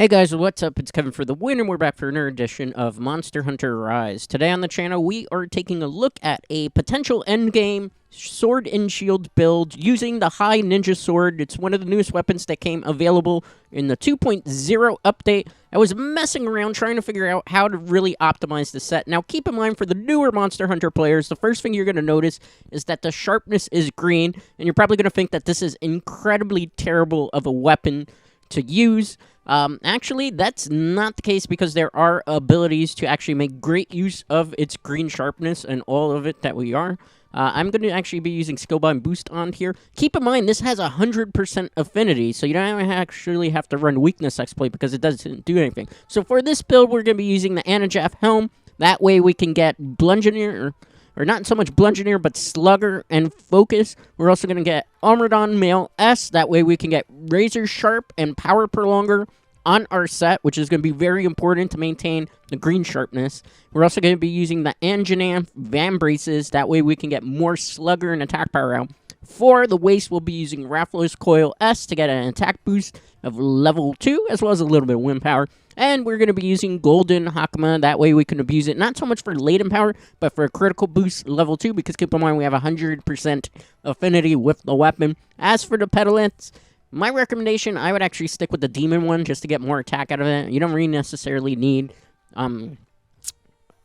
Hey guys, what's up? It's Kevin for the win, and we're back for another edition of Monster Hunter Rise. Today on the channel, we are taking a look at a potential endgame sword and shield build using the High Ninja Sword. It's one of the newest weapons that came available in the 2.0 update. I was messing around trying to figure out how to really optimize the set. Now, keep in mind, for the newer Monster Hunter players, the first thing you're going to notice is that the sharpness is green, and you're probably going to think that this is incredibly terrible of a weapon to use. Actually, that's not the case because there are abilities to actually make great use of its green sharpness and all of it that we are. I'm going to actually be using Skillbind Boost on here. Keep in mind, this has 100% affinity, so you don't actually have to run Weakness Exploit because it doesn't do anything. So for this build, we're going to be using the Anajaff Helm. That way we can get Blungeoner, or not so much Blungeoner, but Slugger and Focus. We're also going to get Armored-on Male S. That way we can get Razor Sharp and Power Prolonger on our set, which is going to be very important to maintain the green sharpness. We're also going to be using the Anjanam Van Braces. That way we can get more Slugger and attack power out. For the waist, we'll be using Raffler's Coil S to get an attack boost of level 2, as well as a little bit of wind power. And we're going to be using Golden Hakama. That way we can abuse it, not so much for laden power, but for a critical boost level 2, because keep in mind we have 100% affinity with the weapon. As for the pedalets, my recommendation, I would actually stick with the Demon one just to get more attack out of it. You don't really necessarily need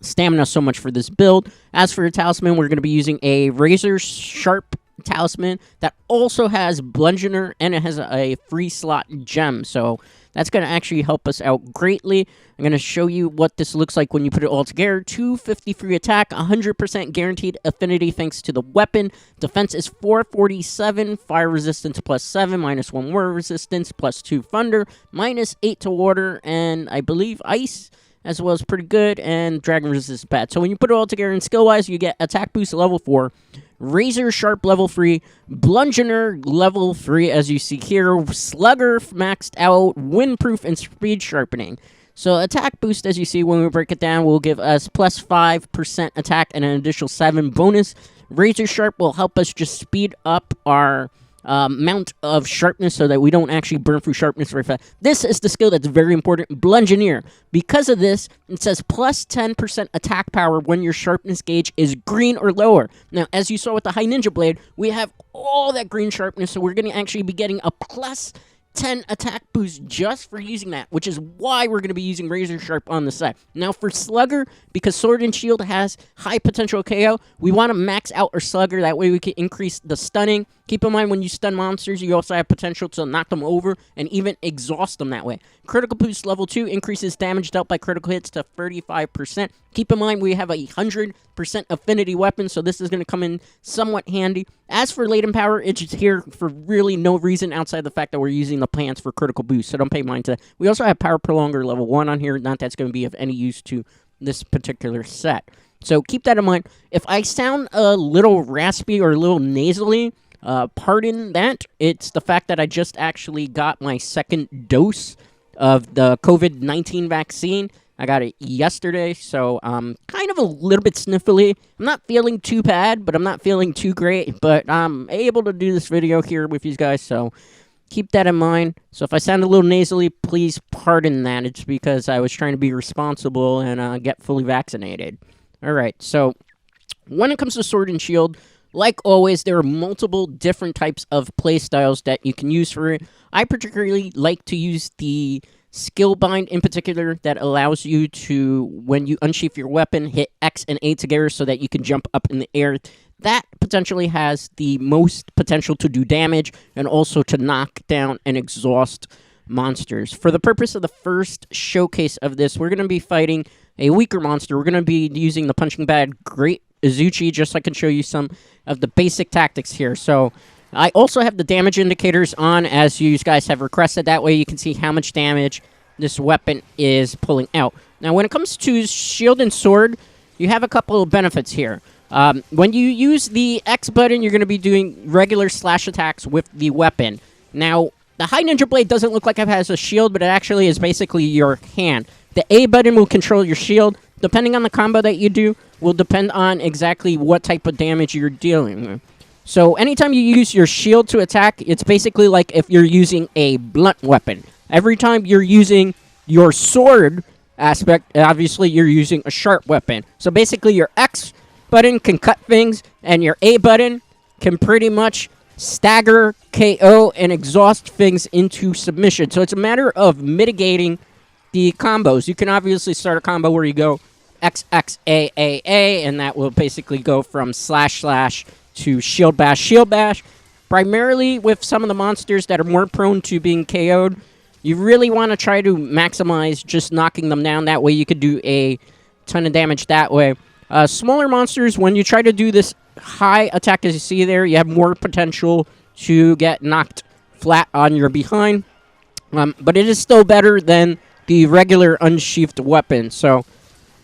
stamina so much for this build. As for a talisman, we're going to be using a Razor Sharp talisman that also has Blungeoner, and it has a free slot gem, so that's going to actually help us out greatly. I'm going to show you what this looks like when you put it all together. 253 attack, 100% guaranteed affinity thanks to the weapon. Defense is 447, fire resistance +7, -1 water resistance, +2 thunder, -8 to water, and I believe ice as well as pretty good, and dragon resistance bad. So when you put it all together in skill-wise, you get attack boost level 4, Razor Sharp level 3, Blungeoner level 3, as you see here, Slugger maxed out, windproof, and speed sharpening. So attack boost, as you see when we break it down, will give us +5% attack and an additional 7 bonus. Razor Sharp will help us just speed up our amount of sharpness so that we don't actually burn through sharpness very fast. This is the skill that's very important, Blungeoner. Because of this, it says +10% attack power when your sharpness gauge is green or lower. Now, as you saw with the High Ninja Blade, we have all that green sharpness, so we're going to actually be getting a +10 attack boost just for using that, which is why we're going to be using Razor Sharp on the side. Now for Slugger, because Sword and Shield has high potential KO, we want to max out our Slugger. That way we can increase the stunning. Keep in mind, when you stun monsters, you also have potential to knock them over and even exhaust them that way. Critical boost level 2 increases damage dealt by critical hits to 35%. Keep in mind, we have a 100% affinity weapon, so this is going to come in somewhat handy. As for laden power, it's just here for really no reason outside the fact that we're using the plants for critical boost, so don't pay mind to that. We also have Power Prolonger level 1 on here, not that's going to be of any use to this particular set. So keep that in mind. If I sound a little raspy or a little nasally, pardon that. It's the fact that I just actually got my second dose of the COVID-19 vaccine. I got it yesterday, so I'm kind of a little bit sniffly. I'm not feeling too bad, but I'm not feeling too great. But I'm able to do this video here with you guys, so keep that in mind. So if I sound a little nasally, please pardon that. It's because I was trying to be responsible and get fully vaccinated. Alright, so when it comes to Sword and Shield, like always, there are multiple different types of playstyles that you can use for it. I particularly like to use the Skillbind in particular that allows you to, when you unsheath your weapon, hit X and A together so that you can jump up in the air. That potentially has the most potential to do damage and also to knock down and exhaust monsters. For the purpose of the first showcase of this, we're going to be fighting a weaker monster. We're going to be using the Punching Bag Great Izuchi, just so I can show you some of the basic tactics here. So I also have the damage indicators on, as you guys have requested. That way you can see how much damage this weapon is pulling out. Now, when it comes to Shield and Sword, you have a couple of benefits here. When you use the X button, you're going to be doing regular slash attacks with the weapon. Now, the High Ninja Blade doesn't look like it has a shield, but it actually is basically your hand. The A button will control your shield. Depending on the combo that you do, will depend on exactly what type of damage you're dealing with. So anytime you use your shield to attack, it's basically like if you're using a blunt weapon. Every time you're using your sword aspect, obviously you're using a sharp weapon. So basically your X button can cut things, and your A button can pretty much stagger, KO, and exhaust things into submission. So it's a matter of mitigating the combos. You can obviously start a combo where you go X, X, A, A, A, and that will basically go from slash, slash to shield bash, shield bash. Primarily with some of the monsters that are more prone to being KO'd, you really want to try to maximize just knocking them down. That way you could do a ton of damage that way. Smaller monsters, when you try to do this high attack as you see there, you have more potential to get knocked flat on your behind. But it is still better than the regular unsheathed weapon. So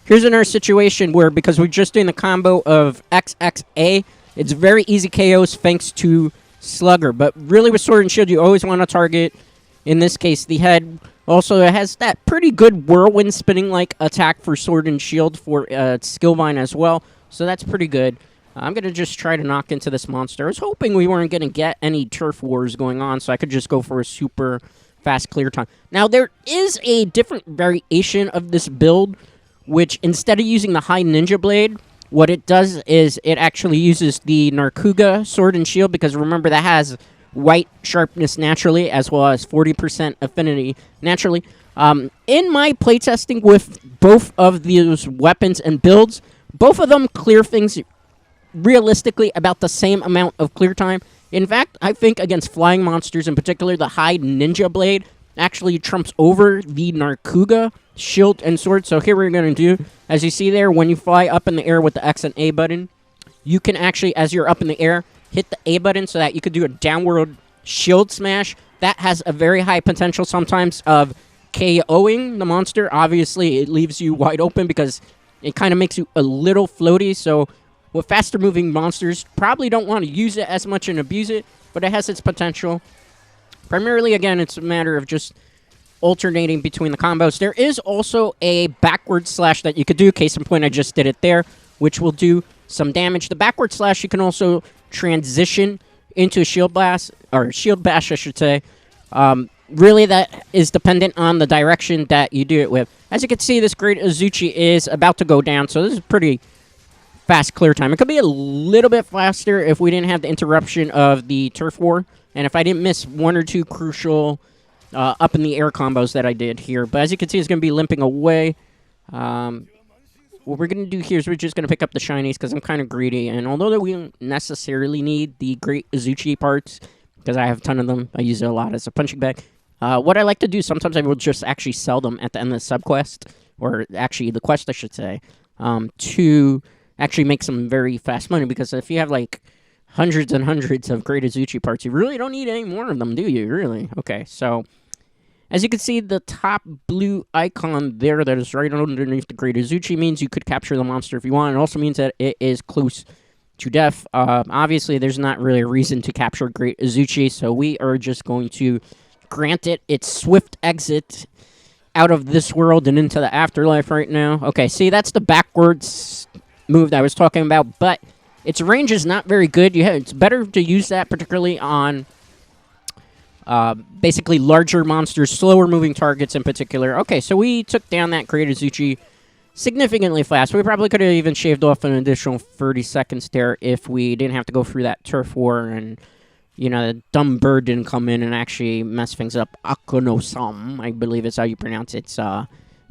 here's another situation where, because we're just doing the combo of XXA, it's very easy KOs thanks to Slugger. But really with Sword and Shield, you always want to target, in this case, the head. Also, it has that pretty good whirlwind spinning-like attack for Sword and Shield for skill vine as well. So that's pretty good. I'm going to just try to knock into this monster. I was hoping we weren't going to get any turf wars going on, so I could just go for a super fast clear time. Now, there is a different variation of this build, which instead of using the high ninja blade, what it does is it actually uses the Narkuga Sword and Shield, because remember that has white sharpness naturally, as well as 40% affinity naturally. In my playtesting with both of these weapons and builds, both of them clear things realistically about the same amount of clear time. In fact, I think against flying monsters in particular, the high ninja blade actually trumps over the Narkuga shield and sword. So here we're going to do, as you see there, when you fly up in the air with the X and A button, you can actually, as you're up in the air, hit the A button so that you could do a downward shield smash. That has a very high potential sometimes of KOing the monster. Obviously, it leaves you wide open because it kind of makes you a little floaty. So with faster moving monsters, probably don't want to use it as much and abuse it, but it has its potential. Primarily, again, it's a matter of just alternating between the combos. There is also a backward slash that you could do. Case in point, I just did it there, which will do some damage. The backward slash, you can also transition into a shield blast, or shield bash, I should say. Really, that is dependent on the direction that you do it with. As you can see, this Great Azuchi is about to go down, so this is pretty fast clear time. It could be a little bit faster if we didn't have the interruption of the turf war, and if I didn't miss one or two crucial up in the air combos that I did here. But as you can see, it's going to be limping away. What we're going to do here is we're just going to pick up the shinies because I'm kind of greedy. And although we don't necessarily need the Great Azuchi parts, because I have a ton of them, I use it a lot as a punching bag. What I like to do, sometimes I will just actually sell them at the end of the subquest, or actually the quest, I should say, to actually make some very fast money. Because if you have like hundreds and hundreds of Great Azuchi parts, you really don't need any more of them, do you? Really? Okay, so as you can see, the top blue icon there that is right underneath the Great Azuchi means you could capture the monster if you want. It also means that it is close to death. Obviously, there's not really a reason to capture Great Azuchi, so we are just going to grant it its swift exit out of this world and into the afterlife right now. Okay, see, that's the backwards move that I was talking about, but its range is not very good. It's better to use that particularly on basically larger monsters, slower moving targets in particular. Okay, so we took down that Great Azuchi significantly fast. We probably could have even shaved off an additional 30 seconds there if we didn't have to go through that turf war and, you know, the dumb bird didn't come in and actually mess things up. Akono-sam, I believe is how you pronounce its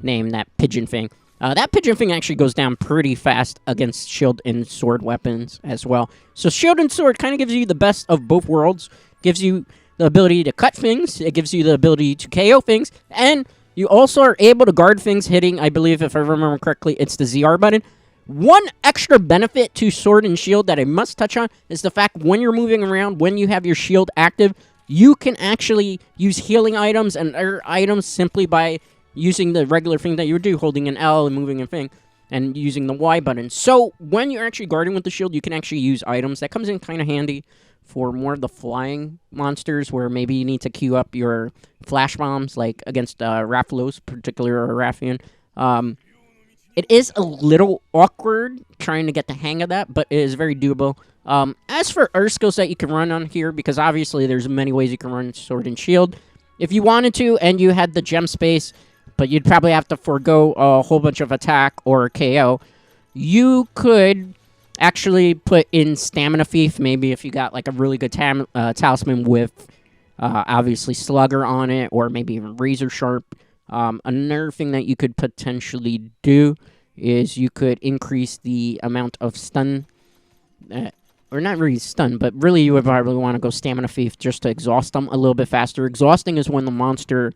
name, that pigeon thing. That pigeon thing actually goes down pretty fast against shield and sword weapons as well. So shield and sword kind of gives you the best of both worlds. Gives you the ability to cut things. It gives you the ability to KO things. And you also are able to guard things hitting, I believe, if I remember correctly, it's the ZR button. One extra benefit to sword and shield that I must touch on is the fact when you're moving around, when you have your shield active, you can actually use healing items and other items simply by using the regular thing that you would do, holding an L and moving a thing, and using the Y button. So when you're actually guarding with the shield, you can actually use items. That comes in kind of handy for more of the flying monsters where maybe you need to queue up your flash bombs, like against Rathalos, particularly, or Rathian. It is a little awkward trying to get the hang of that, but it is very doable. As for other skills that you can run on here, because obviously there's many ways you can run Sword and Shield. If you wanted to, and you had the gem space, but you'd probably have to forego a whole bunch of attack or KO. You could actually put in Stamina Thief, maybe if you got like a really good talisman with obviously Slugger on it, or maybe even Razor Sharp. Another thing that you could potentially do is you could increase the amount of stun, or not really stun, but really you would probably want to go Stamina Thief just to exhaust them a little bit faster. Exhausting is when the monster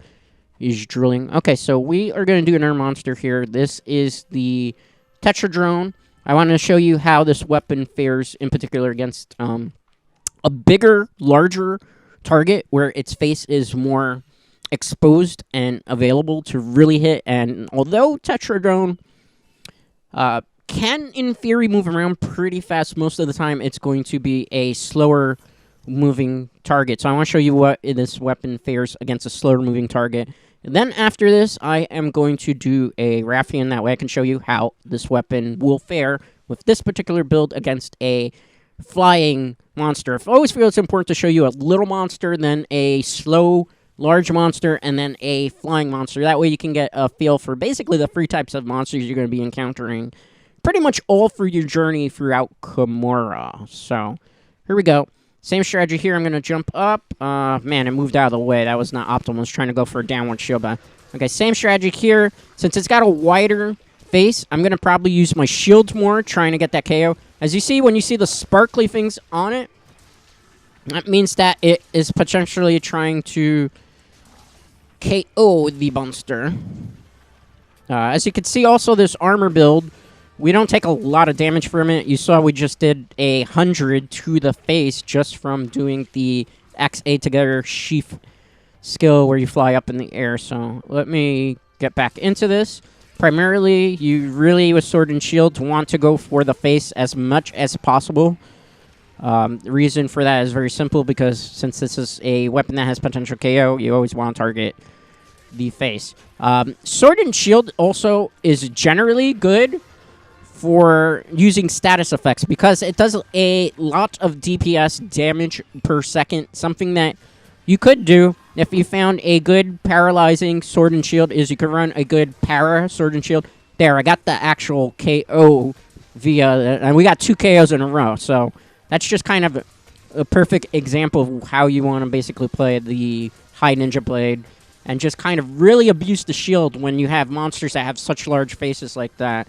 is drilling. Okay, so we are going to do another monster here. This is the Tetradrone. I want to show you how this weapon fares in particular against a bigger, larger target where its face is more exposed and available to really hit. And although Tetradrone can, in theory, move around pretty fast, most of the time it's going to be a slower moving target. So I want to show you what this weapon fares against a slower moving target. And then after this, I am going to do a Raffian. That way I can show you how this weapon will fare with this particular build against a flying monster. I always feel it's important to show you a little monster, then a slow, large monster, and then a flying monster. That way you can get a feel for basically the 3 types of monsters you're going to be encountering pretty much all through your journey throughout Kamura. So, here we go. Same strategy here. I'm going to jump up. Man, it moved out of the way. That was not optimal. I was trying to go for a downward shield. But okay, same strategy here. Since it's got a wider face, I'm going to probably use my shields more, trying to get that KO. As you see, when you see the sparkly things on it, that means that it is potentially trying to KO the monster. As you can see, also, this armor build, we don't take a lot of damage from it. You saw we just did 100 to the face just from doing the XA together sheath skill where you fly up in the air. So let me get back into this. Primarily, you really, with Sword and Shield, want to go for the face as much as possible. The reason for that is very simple, because since this is a weapon that has potential KO, you always want to target the face. Sword and Shield also is generally good for using status effects, because it does a lot of DPS damage per second. Something that you could do if you found a good paralyzing Sword and Shield is you could run a good para Sword and Shield. There, I got the actual KO via, and we got 2 KOs in a row, so that's just kind of a perfect example of how you want to basically play the High Ninja Blade and just kind of really abuse the shield when you have monsters that have such large faces like that.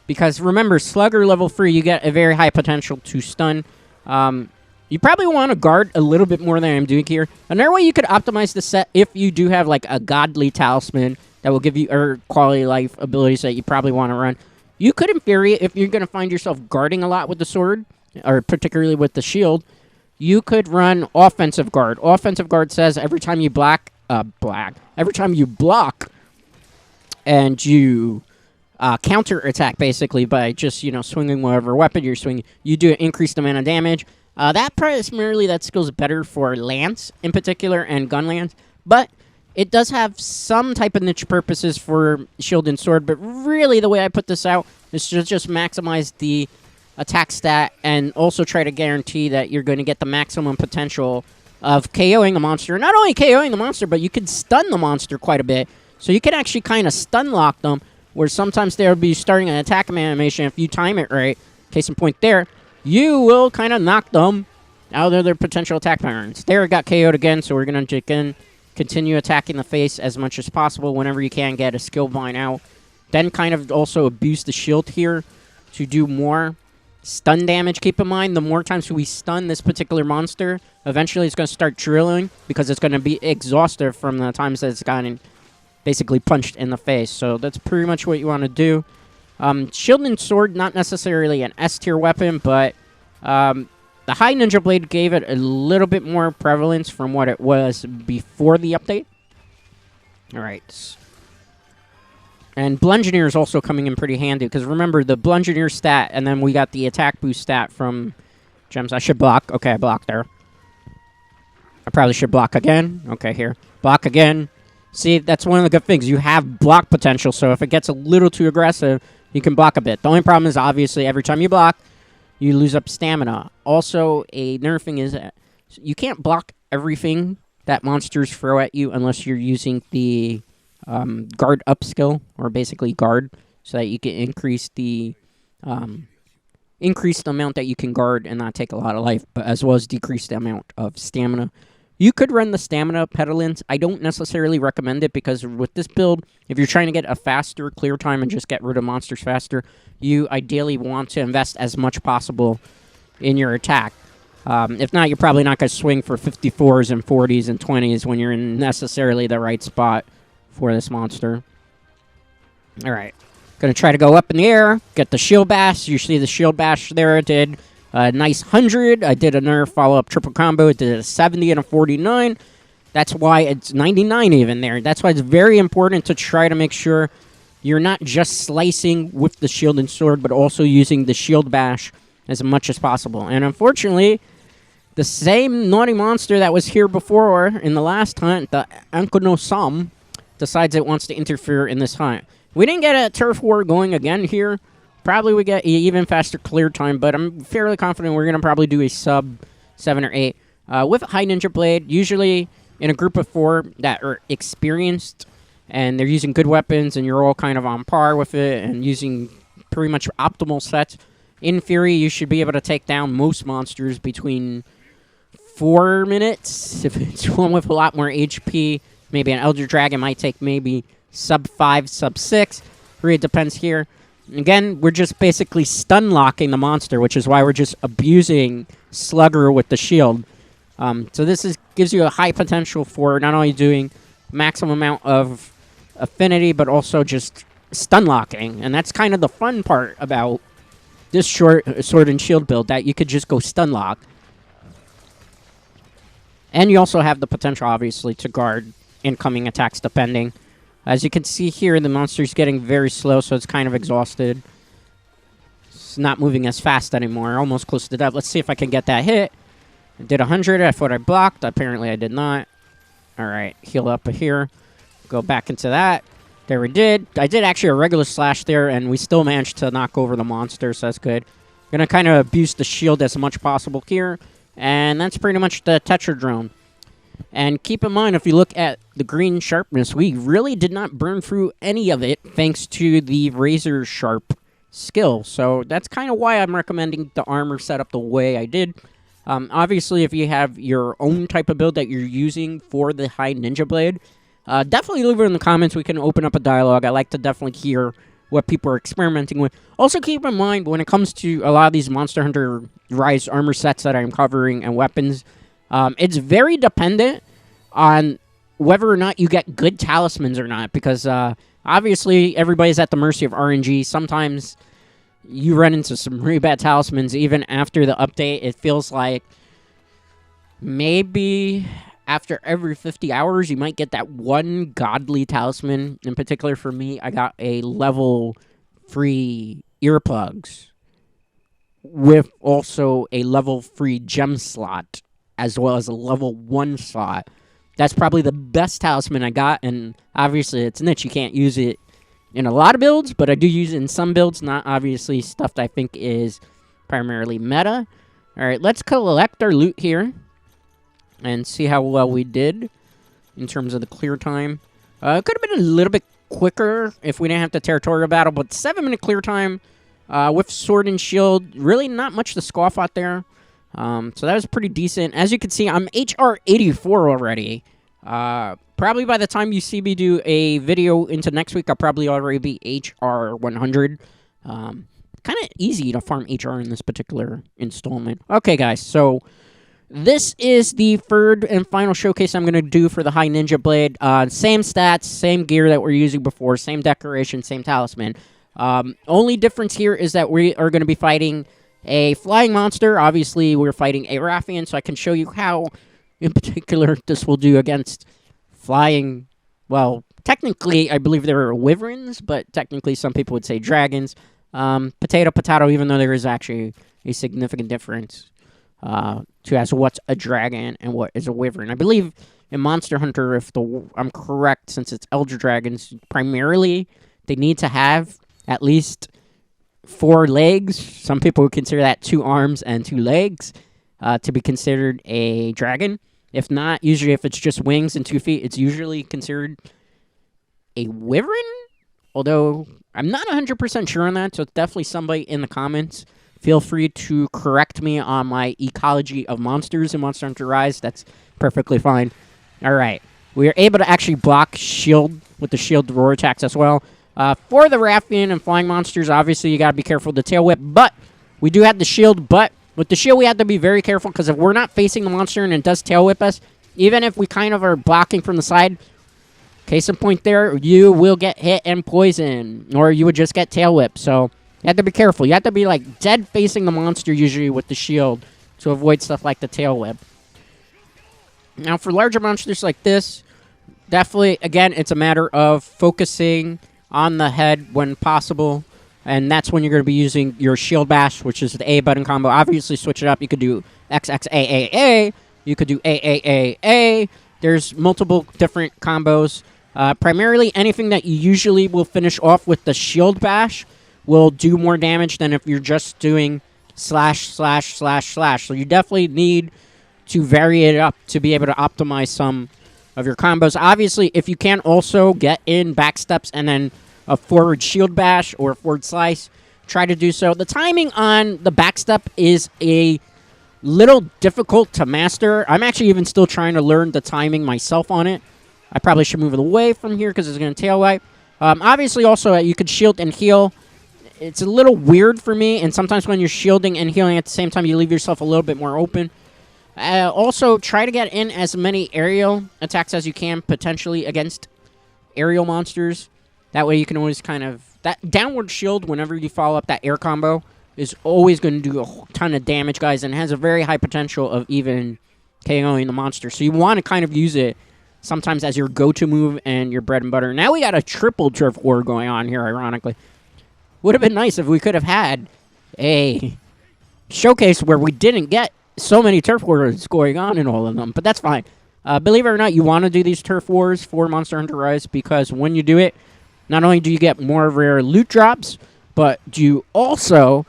Because remember, Slugger level 3, you get a very high potential to stun. You probably want to guard a little bit more than I'm doing here. Another way you could optimize the set, if you do have like a godly talisman that will give you quality life abilities that you probably want to run, you could, in theory, if you're going to find yourself guarding a lot with the sword, or particularly with the shield, you could run offensive guard. Offensive guard says every time you every time you block and you counter attack, basically, by just, swinging whatever weapon you're swinging, you do an increased amount of damage. That primarily, that skill's better for Lance in particular and Gun Lance, but it does have some type of niche purposes for Shield and Sword, but really the way I put this out is to just maximize the attack stat and also try to guarantee that you're going to get the maximum potential of KOing a monster. Not only KOing the monster, but you can stun the monster quite a bit, so you can actually kind of stun lock them, where sometimes they'll be starting an attack animation. If you time it right, case in point there, you will kind of knock them out of their potential attack patterns. There, it got KO'd again, so we're going to continue attacking the face as much as possible whenever you can get a skill vine out. Then kind of also abuse the shield here to do more stun damage. Keep in mind, the more times we stun this particular monster, eventually it's going to start drilling, because it's going to be exhausted from the times that it's gotten basically punched in the face. So that's pretty much what you want to do. Shield and Sword, not necessarily an S-tier weapon, but the High Ninja Blade gave it a little bit more prevalence from what it was before the update. Alright. And Blungeoner is also coming in pretty handy, because remember, the Blungeoner stat, and then we got the attack boost stat from gems. I should block. Okay, I blocked there. I probably should block again. Okay, here. Block again. See, that's one of the good things. You have block potential, so if it gets a little too aggressive, you can block a bit. The only problem is, obviously, every time you block, you lose up stamina. Also, another thing is that you can't block everything that monsters throw at you unless you're using the guard up skill, or basically guard, so that you can increase the amount that you can guard and not take a lot of life, but as well as decrease the amount of stamina. You could run the stamina pedalins. I don't necessarily recommend it because with this build, if you're trying to get a faster clear time and just get rid of monsters faster, you ideally want to invest as much possible in your attack. If not, you're probably not going to swing for 54s and 40s and 20s when you're in necessarily the right spot for this monster. Alright. Going to try to go up in the air, get the shield bash. You see the shield bash there. It did a nice 100. I did another follow-up triple combo. It did a 70 and a 49. That's why it's 99 even there. That's why it's very important to try to make sure you're not just slicing with the shield and sword, but also using the shield bash as much as possible. And unfortunately, the same naughty monster that was here before in the last hunt, the Ankonosam, decides it wants to interfere in this hunt. We didn't get a turf war going again here. Probably we get even faster clear time, but I'm fairly confident we're going to probably do a sub 7 or 8. With a high ninja blade, usually in a group of 4 that are experienced, and they're using good weapons, and you're all kind of on par with it, and using pretty much optimal sets, in theory, you should be able to take down most monsters between 4 minutes. If it's one with a lot more HP, maybe an Elder Dragon might take maybe sub 5, sub 6. Really depends here. Again, we're just basically stun locking the monster, which is why we're just abusing Slugger with the shield. So this gives you a high potential for not only doing maximum amount of affinity, but also just stun locking. And that's kind of the fun part about this short sword and shield build, that you could just go stun lock. And you also have the potential, obviously, to guard incoming attacks depending. As you can see here, the monster's getting very slow, so it's kind of exhausted. It's not moving as fast anymore, almost close to death. Let's see if I can get that hit. I did 100, I thought I blocked. Apparently I did not. Alright, heal up here. Go back into that. There we did. I did actually a regular slash there, and we still managed to knock over the monster, so that's good. Gonna kind of abuse the shield as much possible here. And that's pretty much the Tetradrone. And keep in mind, if you look at the Green Sharpness, we really did not burn through any of it thanks to the Razor Sharp skill. So that's kind of why I'm recommending the armor setup the way I did. Obviously, if you have your own type of build that you're using for the high ninja blade, definitely leave it in the comments. We can open up a dialogue. I like to definitely hear what people are experimenting with. Also, keep in mind, when it comes to a lot of these Monster Hunter Rise armor sets that I'm covering and weapons, it's very dependent on whether or not you get good talismans or not, because obviously everybody's at the mercy of RNG. Sometimes you run into some really bad talismans even after the update. It feels like maybe after every 50 hours you might get that one godly talisman. In particular for me, I got a level 3 earplugs with also a level 3 gem slot, as well as a level 1 slot. That's probably the best talisman I got, and obviously it's niche. You can't use it in a lot of builds, but I do use it in some builds, not obviously stuff that I think is primarily meta. Alright, let's collect our loot here and see how well we did in terms of the clear time. It could have been a little bit quicker if we didn't have the territorial battle, but 7-minute clear time with sword and shield. Really not much to scoff at there. So that was pretty decent. As you can see, I'm HR 84 already. Probably by the time you see me do a video into next week, I'll probably already be HR 100. Kind of easy to farm HR in this particular installment. Okay, guys, so this is the third and final showcase I'm going to do for the High Ninja Blade. Same stats, same gear that we're using before, same decoration, same talisman. Only difference here is that we are going to be fighting a flying monster. Obviously, we're fighting a Rathian, so I can show you how, in particular, this will do against flying. Well, technically, I believe there are wyverns, but technically some people would say dragons. Potato, potato, even though there is actually a significant difference to as what's a dragon and what is a wyvern. I believe in Monster Hunter, if I'm correct, since it's Elder Dragons, primarily they need to have at least 4 legs. Some people would consider that 2 arms and 2 legs to be considered a dragon. If not, usually if it's just wings and 2 feet, it's usually considered a wyvern, although I'm not 100% sure on that, so definitely somebody in the comments, feel free to correct me on my ecology of monsters in Monster Hunter Rise. That's perfectly fine. All right. We are able to actually block shield with the shield roar attacks as well. For the Raffian and flying monsters, obviously you got to be careful with the tail whip, but we do have the shield, but with the shield we have to be very careful because if we're not facing the monster and it does tail whip us, even if we kind of are blocking from the side, case in point there, you will get hit and poison, or you would just get tail whip. So you have to be careful. You have to be like dead facing the monster usually with the shield to avoid stuff like the tail whip. Now for larger monsters like this, definitely, again, it's a matter of focusing on the head when possible, and that's when you're going to be using your shield bash, which is the A button combo. Obviously, switch it up. You could do XXAAA. You could do AAAA. There's multiple different combos. Primarily, anything that you usually will finish off with the shield bash will do more damage than if you're just doing slash, slash, slash, slash. So you definitely need to vary it up to be able to optimize some of your combos. Obviously, if you can also get in backsteps and then a forward shield bash or forward slice, try to do so. The timing on the backstep is a little difficult to master. I'm actually even still trying to learn the timing myself on it. I probably should move it away from here because it's going to tail wipe. Obviously, also, you could shield and heal. It's a little weird for me, and sometimes when you're shielding and healing at the same time, you leave yourself a little bit more open. Also, try to get in as many aerial attacks as you can, potentially against aerial monsters. That way you can always kind of... That downward shield, whenever you follow up that air combo, is always going to do a ton of damage, guys, and has a very high potential of even KOing the monster. So you want to kind of use it sometimes as your go-to move and your bread and butter. Now we got a triple turf war going on here, ironically. Would have been nice if we could have had a showcase where we didn't get so many turf wars going on in all of them, but that's fine. Believe it or not, you want to do these turf wars for Monster Hunter Rise because when you do it, not only do you get more rare loot drops, but you also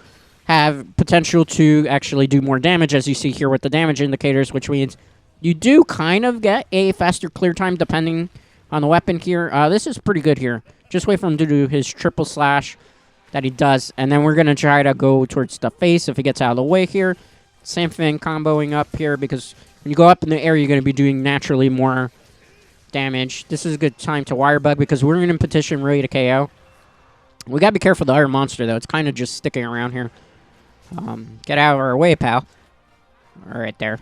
have potential to actually do more damage, as you see here with the damage indicators, which means you do kind of get a faster clear time depending on the weapon here. This is pretty good here. Just wait for him to do his triple slash that he does, and then we're going to try to go towards the face if he gets out of the way here. Same thing, comboing up here, because when you go up in the air, you're going to be doing naturally more damage. This is a good time to wire bug, because we're in position ready to KO. We got to be careful of the iron monster, though. It's kind of just sticking around here. Get out of our way, pal. All right, there.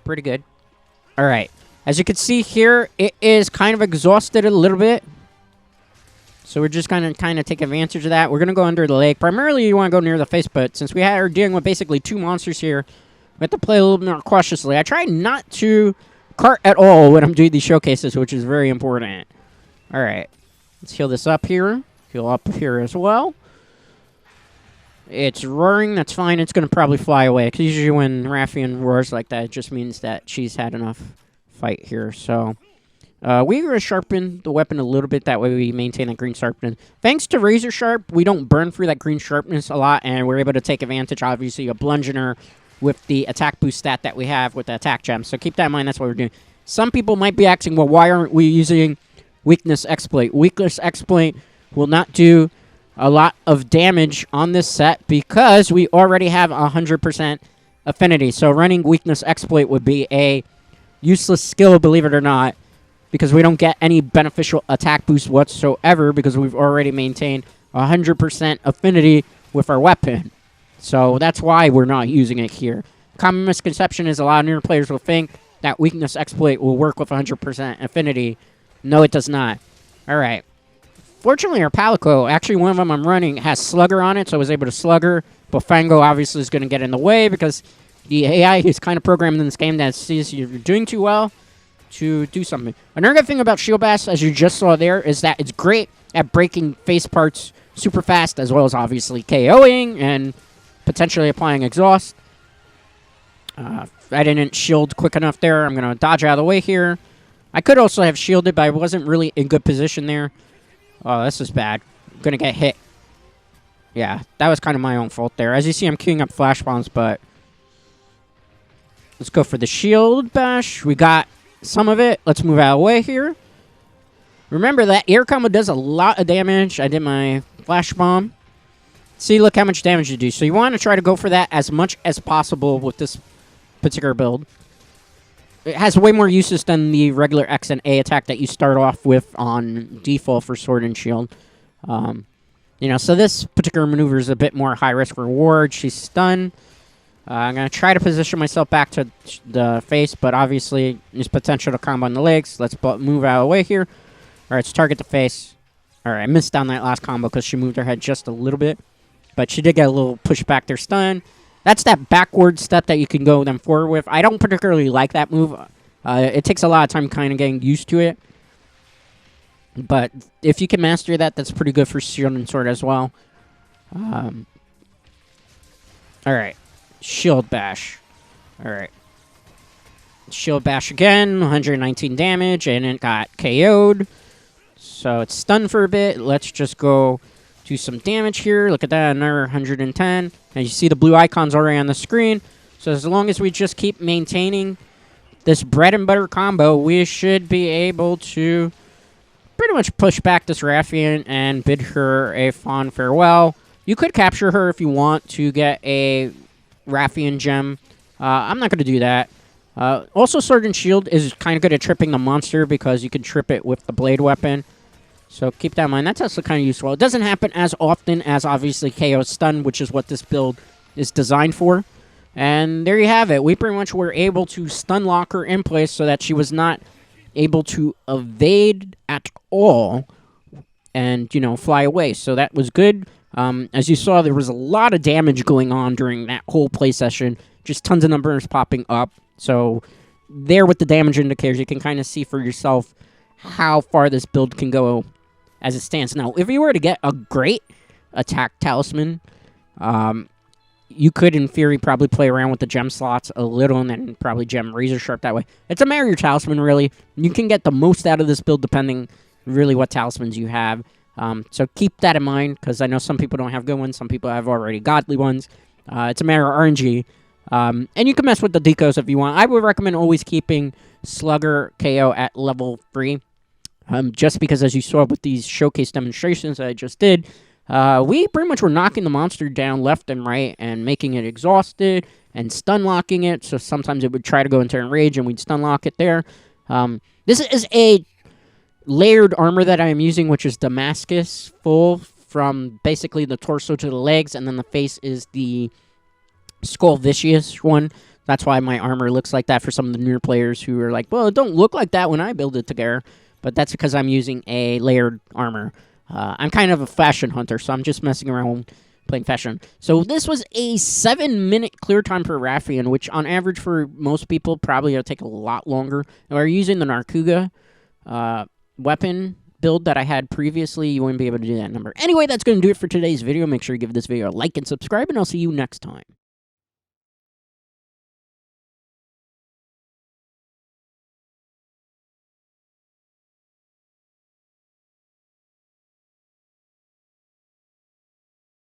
Pretty good. All right. As you can see here, it is kind of exhausted a little bit. So we're just going to kind of take advantage of that. We're going to go under the leg. Primarily, you want to go near the face, but since we are dealing with basically two monsters here, we have to play a little bit more cautiously. I try not to cart at all when I'm doing these showcases, which is very important. All right. Let's heal this up here. Heal up here as well. It's roaring. That's fine. It's going to probably fly away, because usually when Raffian roars like that, it just means that she's had enough fight here. So we're going to sharpen the weapon a little bit. That way we maintain that green sharpness. Thanks to Razor Sharp, we don't burn through that green sharpness a lot, and we're able to take advantage, obviously, of Blungeoner with the attack boost stat that we have with the attack gem. So keep that in mind. That's what we're doing. Some people might be asking, well, why aren't we using Weakness Exploit? Weakness Exploit will not do a lot of damage on this set because we already have 100% affinity. So running Weakness Exploit would be a useless skill, believe it or not, because we don't get any beneficial attack boost whatsoever because we've already maintained 100% affinity with our weapon. So that's why we're not using it here. Common misconception is a lot of newer players will think that Weakness Exploit will work with 100% affinity. No, it does not. All right. Fortunately, our Palico, actually one of them I'm running, has Slugger on it, so I was able to Slugger. But Fango obviously is going to get in the way because the AI is kind of programmed in this game that sees you're doing too well to do something. Another good thing about Shield Bash, as you just saw there, is that it's great at breaking face parts super fast, as well as obviously KOing and potentially applying exhaust. I didn't shield quick enough there. I'm going to dodge out of the way here. I could also have shielded, but I wasn't really in good position there. Oh, this is bad. I'm going to get hit. Yeah, that was kind of my own fault there. As you see, I'm queuing up flash bombs, but let's go for the shield bash. We got some of it. Let's move out of the way here. Remember, that air combo does a lot of damage. I did my flash bomb. See, look how much damage you do. So you want to try to go for that as much as possible with this particular build. It has way more uses than the regular X and A attack that you start off with on default for Sword and Shield. So this particular maneuver is a bit more high-risk reward. She's stunned. I'm going to try to position myself back to the face, but obviously there's potential to combo on the legs. Let's move out of the way here. All right, let's target the face. All right, I missed on that last combo because she moved her head just a little bit. But she did get a little push back there, stun. That's that backward step that you can go then forward with. I don't particularly like that move. It takes a lot of time kind of getting used to it. But if you can master that, that's pretty good for Shield and Sword as well. All right. Shield Bash. All right. Shield Bash again. 119 damage, and it got KO'd. So it's stunned for a bit. Let's just go do some damage here. Look at that, another 110. And you see the blue icons already on the screen. So as long as we just keep maintaining this bread and butter combo, we should be able to pretty much push back this Rathian and bid her a fond farewell. You could capture her if you want to get a Rathian gem. I'm not going to do that. Also, Sword and Shield is kind of good at tripping the monster because you can trip it with the blade weapon. So keep that in mind. That's also kind of useful. It doesn't happen as often as, obviously, KO Stun, which is what this build is designed for. And there you have it. We pretty much were able to stun lock her in place so that she was not able to evade at all and, fly away. So that was good. As you saw, there was a lot of damage going on during that whole play session. Just tons of numbers popping up. So there with the damage indicators, you can kind of see for yourself how far this build can go as it stands. Now, if you were to get a great attack talisman, you could, in theory, probably play around with the gem slots a little and then probably gem Razor Sharp that way. It's a matter of your talisman, really. You can get the most out of this build depending really what talismans you have. So keep that in mind, because I know some people don't have good ones. Some people have already godly ones. It's a matter of RNG. And you can mess with the decos if you want. I would recommend always keeping Slugger KO at level 3. Just because, as you saw with these showcase demonstrations that I just did, we pretty much were knocking the monster down left and right and making it exhausted and stun locking it. So sometimes it would try to go into enrage and we'd stun lock it there. This is a layered armor that I am using, which is Damascus full from basically the torso to the legs, and then the face is the Skull Vicious one. That's why my armor looks like that for some of the newer players who are like, well, it don't look like that when I build it together. But that's because I'm using a layered armor. I'm kind of a fashion hunter, so I'm just messing around playing fashion. So this was a 7-minute clear time per Rathian, which on average for most people probably will take a lot longer. If we're using the Narkuga weapon build that I had previously, you wouldn't be able to do that number. Anyway, that's going to do it for today's video. Make sure you give this video a like and subscribe, and I'll see you next time.